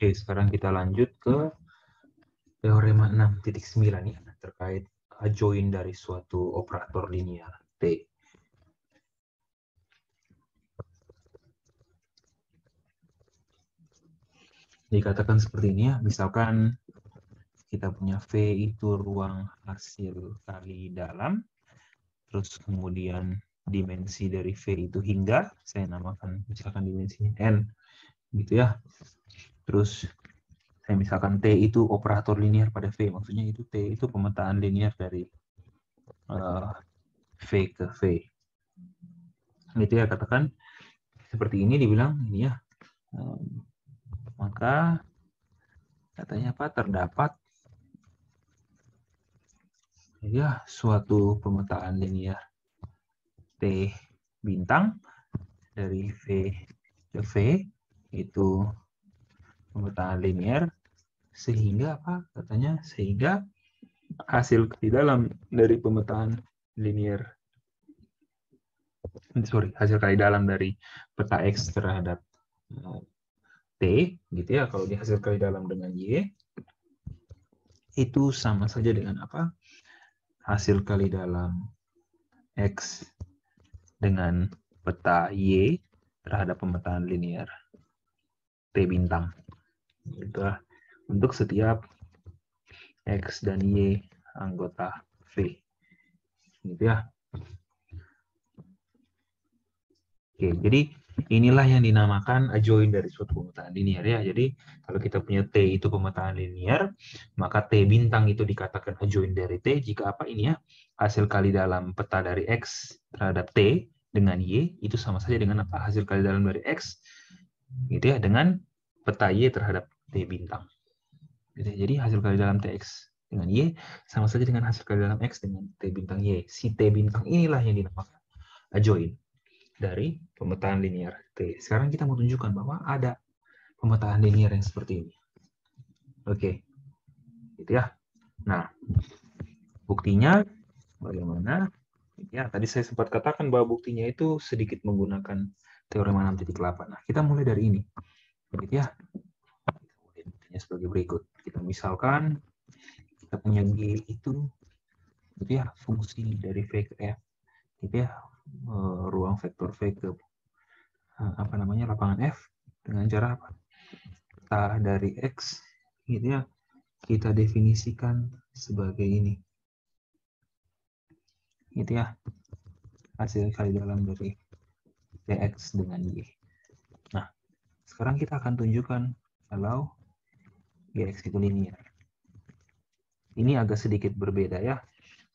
Oke, sekarang kita lanjut ke teorema 6.9 ya, terkait adjoint dari suatu operator linear T. Dikatakan seperti ini ya, misalkan kita punya V itu ruang hasil kali dalam, terus kemudian dimensi dari V itu hingga, saya namakan misalkan dimensinya N, gitu ya. Terus saya misalkan T itu operator linear pada V, maksudnya itu T itu pemetaan linear dari V ke V. Gitu ya, katakan seperti ini dibilang ini ya. Maka katanya apa? Terdapat ya suatu pemetaan linear T bintang dari V ke V itu pemetaan linear sehingga apa? Katanya sehingga hasil di dalam dari pemetaan linear hasil kali dalam dari peta X terhadap T gitu ya, kalau di hasil kali dalam dengan Y itu sama saja dengan apa? Hasil kali dalam X dengan peta Y terhadap pemetaan linear T bintang. Itu untuk setiap X dan Y anggota V. Gitu ya. Oke, jadi inilah yang dinamakan adjoint dari suatu pemetaan linear ya. Jadi kalau kita punya T itu pemetaan linear, maka T bintang itu dikatakan adjoint dari T jika apa ini ya? Hasil kali dalam peta dari X terhadap T dengan Y itu sama saja dengan apa? Hasil kali dalam dari X gitu ya dengan peta Y terhadap T bintang. Gitu. Jadi hasil kali dalam TX dengan Y sama saja dengan hasil kali dalam X dengan T bintang Y. Si T bintang inilah yang dinamakan adjoint dari pemetaan linear T. Sekarang kita mau tunjukkan bahwa ada pemetaan linear yang seperti ini. Oke, gitu ya. Nah, buktinya bagaimana? Ya, tadi saya sempat katakan bahwa buktinya itu sedikit menggunakan teorema 6.8. Nah, kita mulai dari ini. Gitu ya. Kemudian buktinya sebagai berikut. Kita misalkan kita punya G itu gitu ya, fungsi dari V ke F. Gitu ya, ruang vektor V ke apa namanya lapangan F dengan cara apa? Peta dari X gitu ya, kita definisikan sebagai ini. Gitu ya. Hasil kali dalam dari TX dengan Y. Nah, sekarang kita akan tunjukkan kalau GX itu linear. Ini agak sedikit berbeda ya.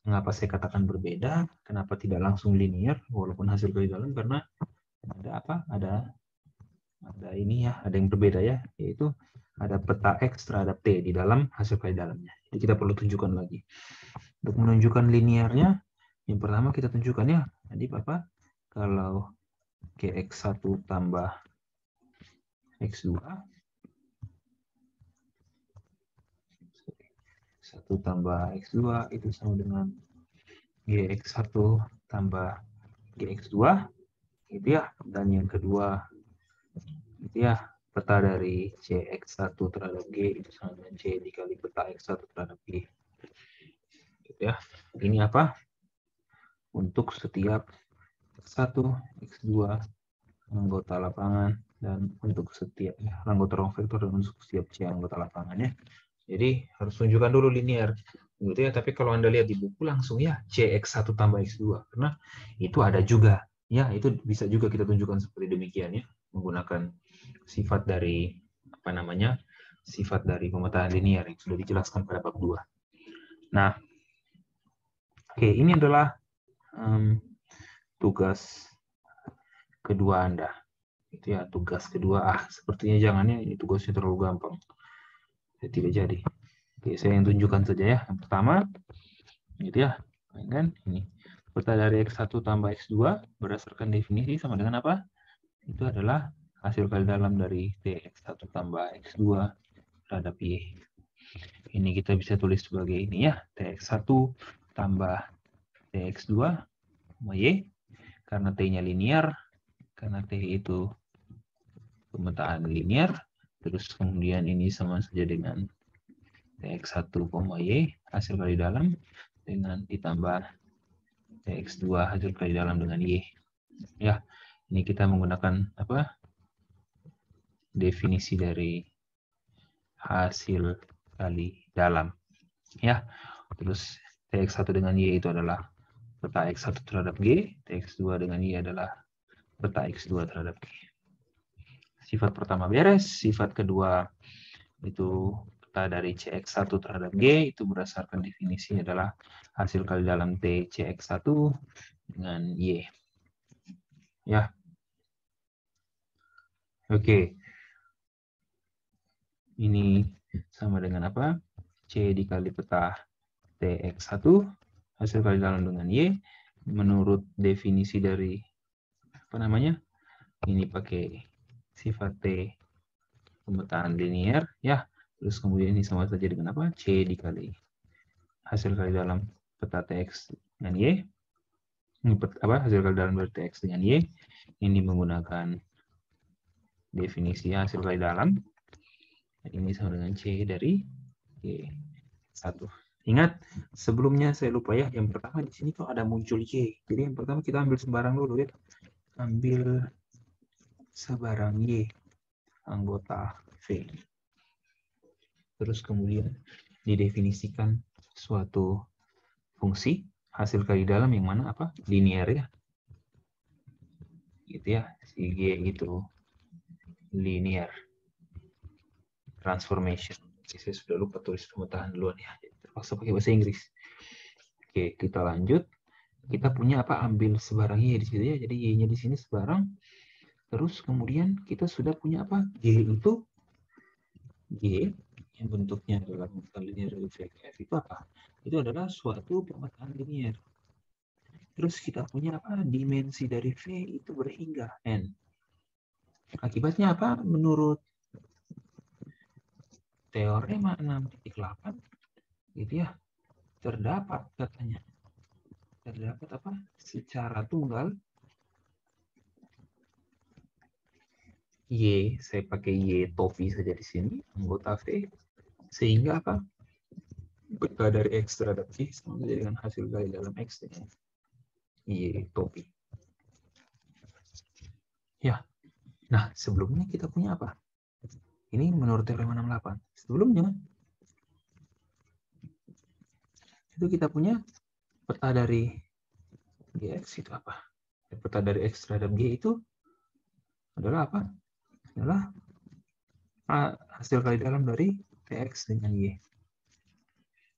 Mengapa saya katakan berbeda? Kenapa tidak langsung linear walaupun hasil kali dalam? Karena ada apa? Ada ini ya, ada yang berbeda ya, yaitu ada peta X terhadap T di dalam hasil kali dalamnya. Jadi kita perlu tunjukkan lagi. Untuk menunjukkan linearnya, yang pertama kita tunjukkan ya, jadi apa? Kalau GX1 tambah X2 1 tambah X2 itu sama dengan GX1 tambah GX2 gitu ya. Dan yang kedua gitu ya, peta dari CX1 terhadap G itu sama dengan C dikali peta X1 terhadap G. Gitu ya. Ini apa? Untuk setiap X1, X2 anggota lapangan dan untuk setiap anggota ruang vektor dan untuk setiap C anggota lapangannya. Jadi harus tunjukkan dulu linear. Gitu ya, tapi kalau Anda lihat di buku langsung ya CX1 tambah X2 karena itu ada juga. Ya, itu bisa juga kita tunjukkan seperti demikian ya, menggunakan sifat dari apa namanya? Sifat dari pemetaan linear yang sudah dijelaskan pada bab 2. Nah, oke, ini adalah tugas kedua Anda. Itu ya, tugas kedua. Sepertinya jangannya ini tugasnya terlalu gampang. Tidak jadi. Oke, saya yang tunjukkan saja ya. Yang pertama, gitu ya. Kan ini peta dari X1 tambah X2 berdasarkan definisi sama dengan apa? Itu adalah hasil kali dalam dari TX1 tambah X2 terhadap Y. Ini kita bisa tulis sebagai ini ya, TX1 tambah TX2 sama Y. Karena T-nya linear, karena T itu pemetaan linear, Terus kemudian ini sama saja dengan TX1, Y hasil kali dalam dengan ditambah TX2 hasil kali dalam dengan Y. Ya, ini kita menggunakan apa? Definisi dari hasil kali dalam. Ya, terus TX1 dengan Y itu adalah peta X1 terhadap G, TX2 dengan Y adalah peta X2 terhadap G. Sifat pertama beres, sifat kedua itu peta dari CX1 terhadap G, itu berdasarkan definisi adalah hasil kali dalam T CX1 dengan Y. Ya. Oke. Ini sama dengan apa? C dikali peta TX1 hasil kali dalam dengan Y menurut definisi dari apa namanya? Ini pakai sifat T pemetaan linear ya. Terus kemudian ini sama saja dengan apa? C dikali hasil kali dalam peta TX dengan Y. Ini apa? Hasil kali dalam dari TX dengan Y. Ini menggunakan definisi hasil kali dalam. Ini sama dengan C dari Y1. Ingat, sebelumnya saya lupa ya, yang pertama di sini kok ada muncul Y. Jadi yang pertama kita ambil sembarang dulu ya. Ambil sebarang Y, anggota V. Terus kemudian didefinisikan suatu fungsi hasil kali dalam yang mana apa? Linear ya. Gitu ya, si Y itu linear transformation. Saya sudah lupa tulis pemetaan duluan ya. Terpaksa pakai bahasa Inggris. Oke, kita lanjut. Kita punya apa? Ambil sebarang Y di situ ya. Jadi Y-nya di sini sebarang. Terus kemudian kita sudah punya apa? Y itu Y yang bentuknya adalah pemetaan linear dari V ke F itu apa? Itu adalah suatu pemetaan linear. Terus kita punya apa? Dimensi dari V itu berhingga N. Akibatnya apa? Menurut teorema 6.8 gitu ya, terdapat katanya. Terdapat apa? Secara tunggal Y, saya pakai Y topi saja di sini, anggota V, sehingga apa? Peta dari X terhadap Y sama saja dengan hasil kali dalam X dengan Y topi. Ya, nah sebelumnya kita punya apa? Ini menurut teorema 68. Sebelumnya itu kita punya peta dari GX itu apa? Peta dari X terhadap G itu adalah apa? Adalah hasil kali dalam dari TX dengan Y.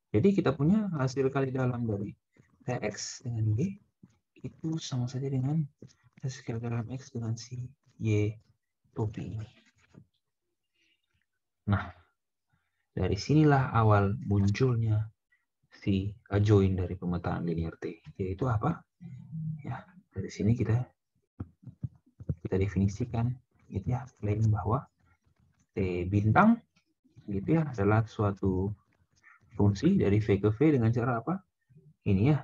Jadi kita punya hasil kali dalam dari TX dengan Y itu sama saja dengan hasil kali dalam X dengan si Y topi ini. Nah, dari sinilah awal munculnya si adjoint dari pemetaan linear T, yaitu apa? Ya, dari sini kita definisikan gitu ya, klaim bahwa T bintang gitu ya adalah suatu fungsi dari V ke V dengan cara apa? Ini ya,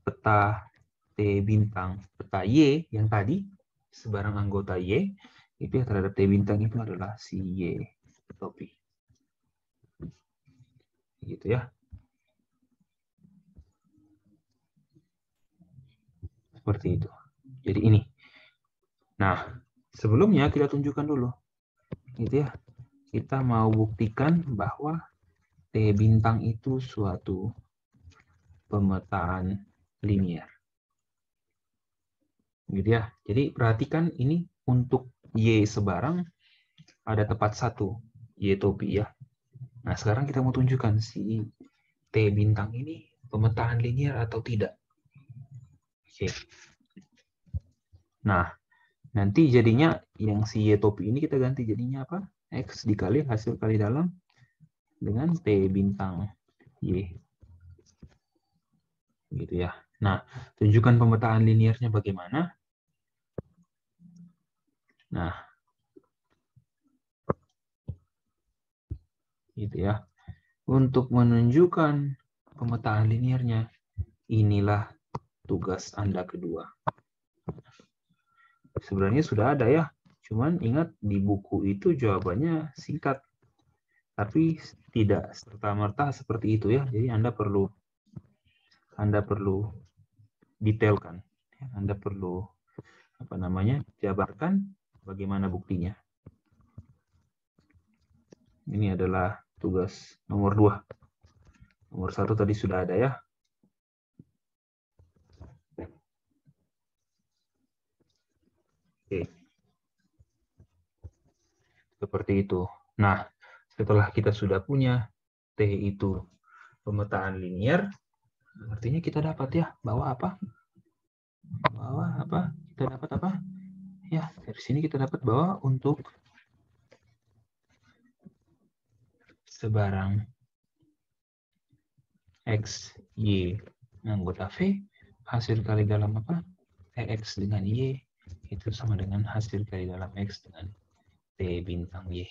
peta T bintang, peta Y yang tadi sebarang anggota Y itu ya terhadap T bintang itu adalah si Y topi. Gitu ya. Seperti itu. Jadi ini. Nah, sebelumnya kita tunjukkan dulu. Gitu ya. Kita mau buktikan bahwa T bintang itu suatu pemetaan linear. Gitu ya. Jadi perhatikan ini untuk Y sebarang ada tepat satu Y topi ya. Nah, sekarang kita mau tunjukkan si T bintang ini pemetaan linear atau tidak. Oke. Nah, nanti jadinya yang si Y topi ini kita ganti jadinya apa? X dikali hasil kali dalam dengan T bintang Y. Gitu ya. Nah, tunjukkan pemetaan linearnya bagaimana. Nah, gitu ya. Untuk menunjukkan pemetaan linearnya, inilah tugas Anda kedua. Sebenarnya sudah ada ya Cuman ingat di buku itu jawabannya singkat, tapi tidak serta-merta seperti itu ya. Jadi Anda perlu detailkan. Anda perlu jabarkan bagaimana buktinya. Ini adalah tugas nomor 2. Nomor 1 tadi sudah ada ya. Oke. Seperti itu. Nah, setelah kita sudah punya T itu pemetaan linear, artinya kita dapat ya bahwa apa? Bahwa apa? Kita dapat apa? Ya, dari sini kita dapat bahwa untuk sebarang X, Y anggota V, hasil kali dalam apa? TX dengan Y itu sama dengan hasil kali dalam X dengan T bintang Y.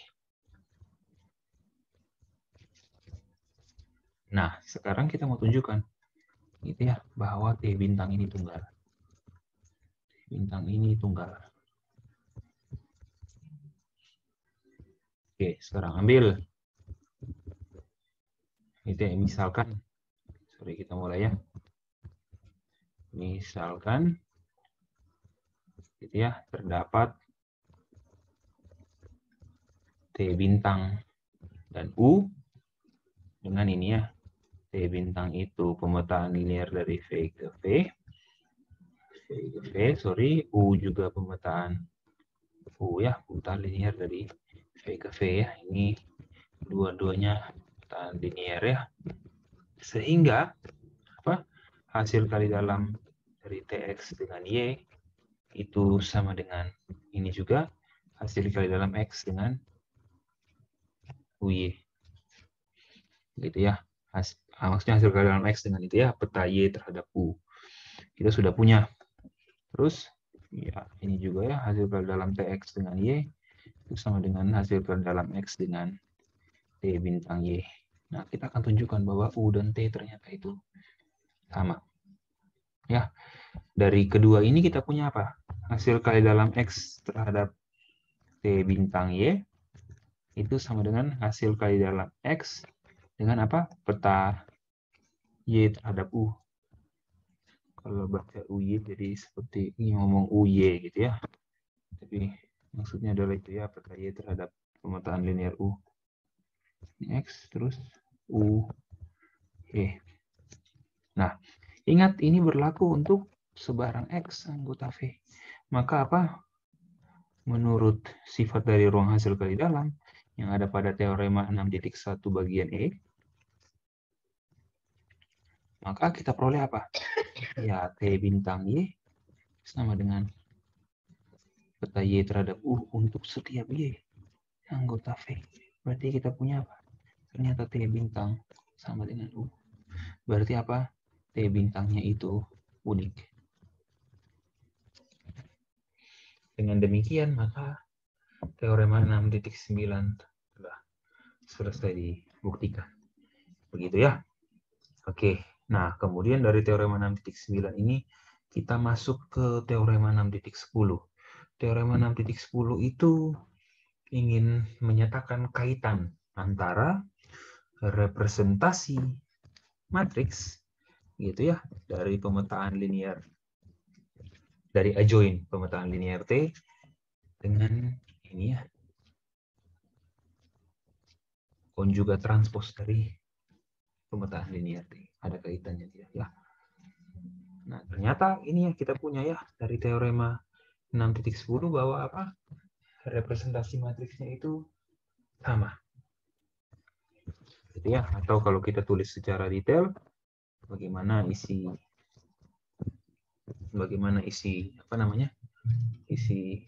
Nah, sekarang kita mau tunjukkan gitu ya, bahwa T bintang ini tunggal. T bintang ini tunggal. Oke, sekarang ambil. Itu ya, misalkan, sorry kita mulai ya. Misalkan, gitu ya, terdapat T bintang dan U dengan ini ya, T bintang itu pemetaan linear dari V ke V, U juga pemetaan U ya, pemetaan linear dari V ke V ya. Ini dua-duanya pemetaan linear ya. Sehingga apa? Hasil kali dalam dari TX dengan Y itu sama dengan ini juga hasil kali dalam X dengan UY. Gitu ya. Maksudnya hasil kali dalam X dengan itu ya, peta Y terhadap U. Kita sudah punya. Terus ya ini juga ya, hasil kali dalam TX dengan Y itu sama dengan hasil kali dalam X dengan T bintang Y. Nah, kita akan tunjukkan bahwa U dan T ternyata itu sama. Ya, dari kedua ini kita punya apa? Hasil kali dalam X terhadap T bintang Y itu sama dengan hasil kali dalam X dengan apa? Peta Y terhadap U. Kalau baca UY jadi seperti ini ngomong UY gitu ya. Tapi maksudnya adalah itu ya, peta Y terhadap pemetaan linear U. Ini X terus U. Y. Nah, ingat ini berlaku untuk sebarang X anggota V. Maka apa? Menurut sifat dari ruang hasil kali dalam yang ada pada teorema 6.1 bagian E, maka kita peroleh apa? Ya, T bintang Y sama dengan peta Y terhadap U untuk setiap Y anggota V. Berarti kita punya apa? Ternyata T bintang sama dengan U. Berarti apa? T bintangnya itu unik. Dengan demikian, maka teorema 6.9 telah selesai dibuktikan. Begitu ya. Oke. Nah, kemudian dari teorema 6.9 ini kita masuk ke teorema 6.10. Teorema 6.10 itu ingin menyatakan kaitan antara representasi matriks gitu ya dari pemetaan linear dari adjoint pemetaan linear T dengan ini ya konjugat transpos dari pemetaan linear T. Ada kaitannya dia ya. Nah, ternyata ini yang kita punya ya dari teorema 6.10 bahwa apa? Representasi matriksnya itu sama. Gitu ya. Atau kalau kita tulis secara detail bagaimana isi apa namanya? Isi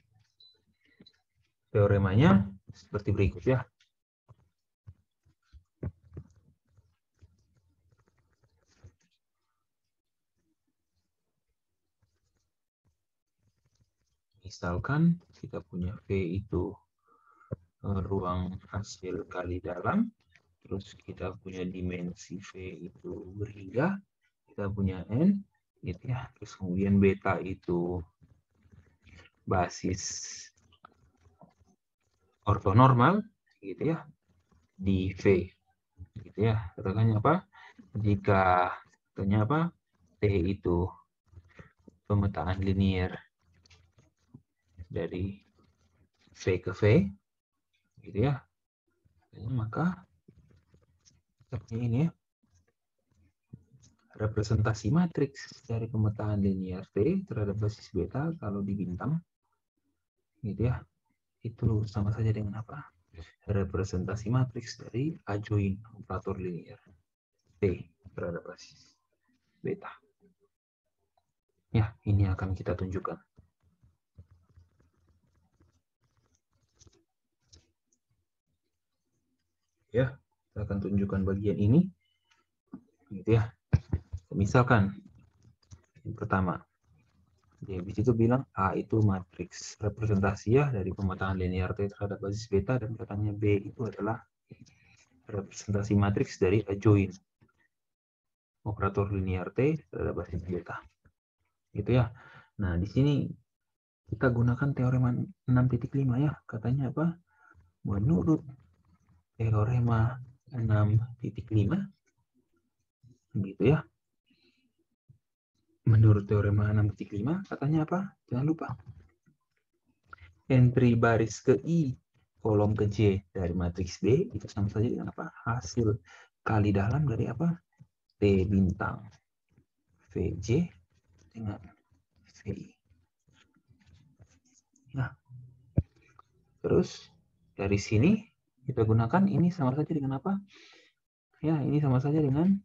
teoremanya seperti berikut ya. Misalkan kita punya V itu ruang hasil kali dalam, terus kita punya dimensi V itu berhingga, kita punya N, gitu ya. Terus kemudian beta itu basis ortonormal gitu ya di V gitu ya. Katakannya apa? Jika katanya apa? T itu pemetaan linier dari V ke V gitu ya. Maka seperti ini ya. Representasi matriks dari pemetaan linier T terhadap basis beta kalau di bintang gitu ya. Itu sama saja dengan apa? Representasi matriks dari adjoint operator linier T terhadap basis beta. Ya, ini akan kita tunjukkan. Ya, kita akan tunjukkan bagian ini. Gitu ya. Misalkan yang pertama, dia di situ bilang A itu matriks representasi ya dari pemetaan linear T terhadap basis beta, dan katanya B itu adalah representasi matriks dari adjoint operator linear T terhadap basis beta. Gitu ya. Nah, di sini kita gunakan teorema 6.5 ya. Katanya apa? Menurut teorema 6.5 gitu ya. Menurut teorema 6.5 katanya apa? Jangan lupa. Entry baris ke I, kolom ke J dari matriks B itu sama saja dengan apa? Hasil kali dalam dari apa? T bintang VJ dengan VI. Nah, terus dari sini kita gunakan ini sama saja dengan apa? Ya, ini sama saja dengan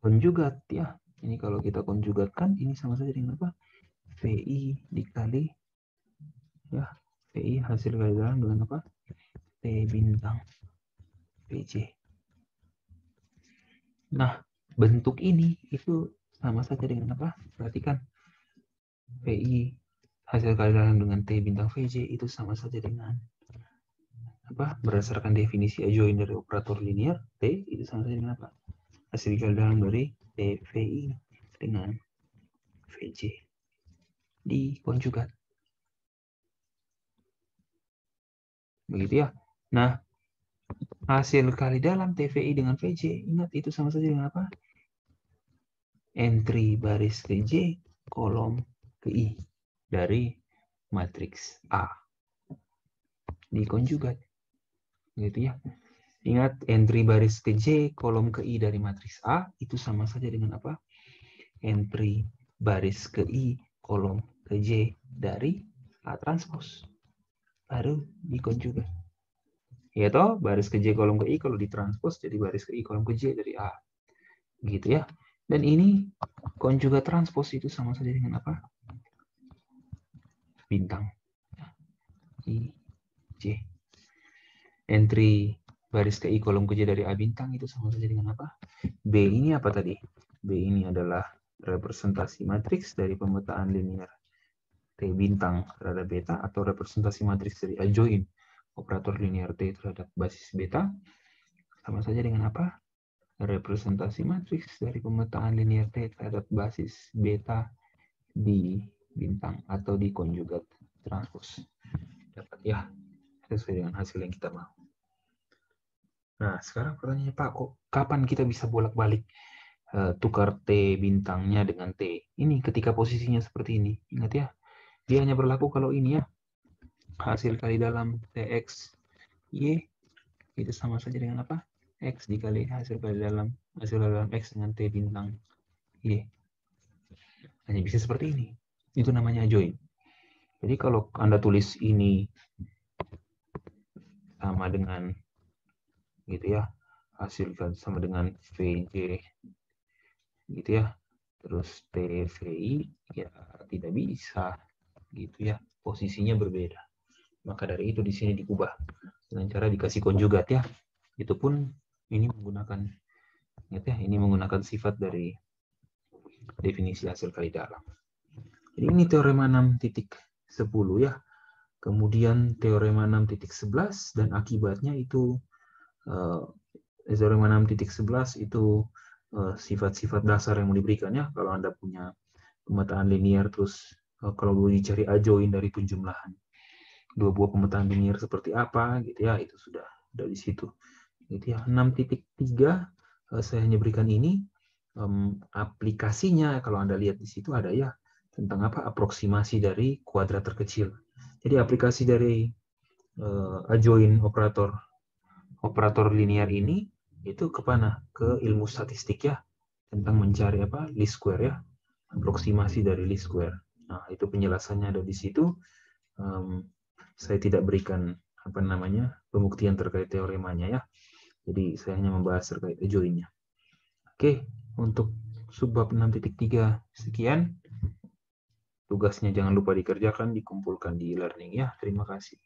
konjugat ya. Ini kalau kita konjugatkan ini sama saja dengan apa? VI dikali ya, VI hasil kali dalam dengan apa? T bintang VJ. Nah, bentuk ini itu sama saja dengan apa? Perhatikan. VI hasil kali dalam dengan T bintang VJ itu sama saja dengan apa? Berdasarkan definisi adjoint dari operator linear T itu sama saja dengan apa? Hasil kali dalam dari TVI dengan VJ di konjugat. Begitu ya. Nah, hasil kali dalam TVI dengan VJ, ingat itu sama saja dengan apa? Entry baris ke J, kolom ke I dari matriks A di konjugat. Gitu ya. Ingat, entry baris ke J, kolom ke I dari matriks A itu sama saja dengan apa? Entry baris ke I, kolom ke J dari A transpos. Baru dikonjugat. Ya toh, baris ke J kolom ke I kalau ditranspos jadi baris ke I kolom ke J dari A. Gitu ya. Dan ini konjugat transpos itu sama saja dengan apa? Bintang. I, J. Entry baris ke I kolom ke J dari A bintang itu sama saja dengan apa? B ini apa tadi? B ini adalah representasi matriks dari pemetaan linear T bintang terhadap beta, atau representasi matriks dari adjoint operator linear T terhadap basis beta, sama saja dengan apa? Representasi matriks dari pemetaan linear T terhadap basis beta di bintang atau di konjugat transpos. Dapat ya, sesuai dengan hasil yang kita mau. Nah, sekarang pertanyaannya, Pak, kok kapan kita bisa bolak-balik tukar T bintangnya dengan T? Ini ketika posisinya seperti ini. Ingat ya, dia hanya berlaku kalau ini ya. Hasil kali dalam TX Y itu sama saja dengan apa? X dikali hasil kali dalam X dengan T bintang Y. Hanya bisa seperti ini. Itu namanya adjoint. Jadi kalau Anda tulis ini sama dengan gitu ya, hasil sama dengan VJ gitu ya, terus TVI ya tidak bisa gitu ya, posisinya berbeda. Maka dari itu di sini diubah dengan cara dikasih konjugat ya. Itu pun ini menggunakan ya, ini menggunakan sifat dari definisi hasil kali dalam. Jadi ini teorema 6.10 ya. Kemudian teorema 6.11 dan akibatnya itu teorema 6.11 itu sifat-sifat dasar yang mau diberikan ya. Kalau Anda punya pemetaan linear, terus kalau mau dicari adjoint dari penjumlahan dua buah pemetaan linear seperti apa gitu ya, itu sudah di situ. Gitu ya. 6.3 saya hanya berikan ini aplikasinya. Kalau Anda lihat di situ ada ya tentang apa, aproksimasi dari kuadrat terkecil. Jadi aplikasi dari adjoint operator linear ini itu ke mana? Ke ilmu statistik ya, tentang mencari apa, least square ya, aproksimasi dari least square. Nah, itu penjelasannya ada di situ. Saya tidak berikan apa namanya pembuktian terkait teoremanya ya. Jadi saya hanya membahas terkait adjoint-nya. Oke, untuk subbab 6.3 sekian. Tugasnya jangan lupa dikerjakan, dikumpulkan di e-learning ya. Terima kasih.